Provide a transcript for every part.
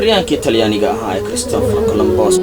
ciyaaryahankii Talyaaniga ahaa Christopher Columbus.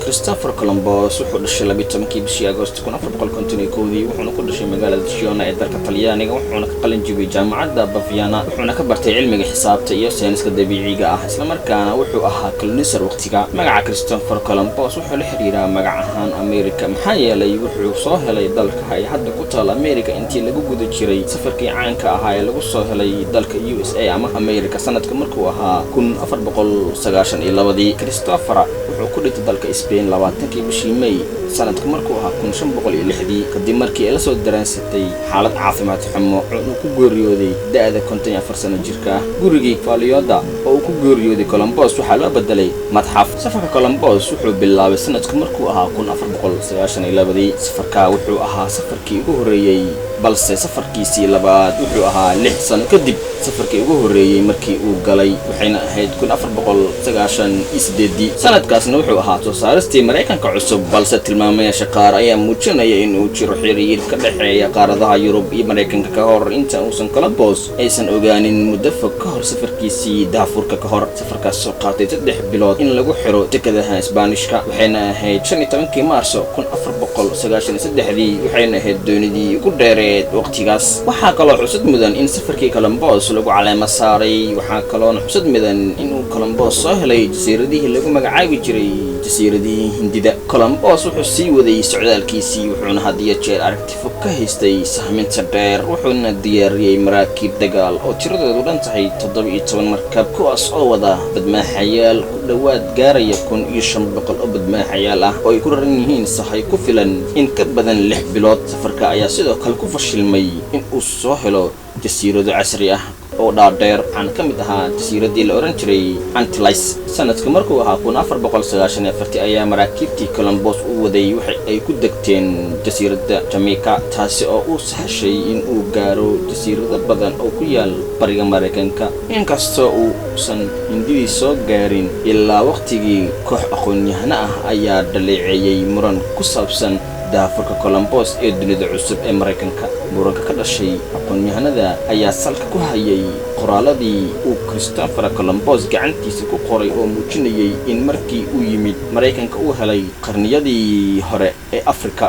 Christopher Columbus wuxuu dhashay 12 bishii Agoosto 1451 wuxuuna ku dhashay magaalada Siena ee dalka Talyaaniga wuxuuna ka qalin jabiyay jaamacadda Baviana wuxuuna ka bartay cilmiga xisaabta iyo sayniska dabiiciga ah isla markaana wuxuu ahaa colonizer waqtiga. Magaca Christopher Columbus wuxuu la xiriiraa magac ahaan America maxaa yeelay wuxuu soo helay dalka ay hadda ku taal America intii lagu guda jiray safarkii caanka ahaa ee lagu soo helay dalka USA ama America sanadka markuu ahaa 1492. Christopher wuxuu ku dhintay dalka Spain 20 bishii May sanadka markuu ahaa 1506 kadib markii la soo daraasatay xaalad caafimaad xumo oo ku geeriyooday da'da 54 sano jirka. Gurigii Falioda oo ku geeriyooday Columbus waxaa loo bedelay madxaf. Safarka Columbus wuxuu bilaabay sanadka markuu ahaa 1492. safarka wuxuu ahaa safarkii ugu horeeyay balse safarkiisii labaad wuxuu ahaa 6 sano kadib safarkii ugu horeeyay markii uu galay waxayna ahayd 1498. sanadkaasna wuxuu ahaa soo saaristii Mareykanka cusub balse tilmaamayaasha qaar ayaa muujinaya in uu jiro xiriir ka dhaxeeya qaaradaha Yurub iyo Mareykanka ka hor inta uusan Columbus aysan ogaanin muddo fog ka hor safarkiisii daafurka ka hor. safarkaas soo qaatay 3 bilood in lagu xiro dekedaha Isbaanishka waxayna ahayd 15 Maarso 1493 waxayna ahayd doonidii ugu dheereed waqtigaas. waxaa kaloo xusad mudan in safarkii Columbus lagu caleema saaray waxaa kaloo xusad mudan in uu Columbus soo helay jasiiradihii lagu magacaabi jiray jasiiradihii Hindida. Columbus wuxuu sii waday socdaalkiisii wuxuuna had iyo jeer aragti fog ka haystay sahminta dheer wuxuuna diyaariyay maraakiib dagaal oo tiradoodu dhan tahay 17 markab kuwaas oo wada badmaaxayaal ku dhawaad gaaraya 1500 oo badmaaxayaal ah oo ay ku raran yihiin sahay ku filan in ka badan 6 bilood. safarka ayaa sidoo kale ku fashilmay in uu soo helo jasiirado casri ah oo dhaadheer aan ka mid ahaa jasiiradii la oran jiray Antilles. sanadka markuu ahaa 1494 ayaa maraakiibtii Columbus u waday waxay ay ku degteen jasiiradda Jamaica taasi oo uu sahashay in uu gaaro jasiirado badan oo ku yaal bariga Mareykanka inkastoo uusan Hindidii soo gaarin ilaa waqtigii koox aqoon-yahano ah ayaa dhaleeceeyay muran ku saabsan daafurka Columbus ee dunida cusub ee Mareykanka. muranka ka dhashay aqoon-yahanada ayaa salka ku hayay qoraaladii uu Christopher Columbus gacantiisa ku qoray oo muujinayay in markii uu yimid Mareykanka uu helay qarniyadii hore ee Afrika.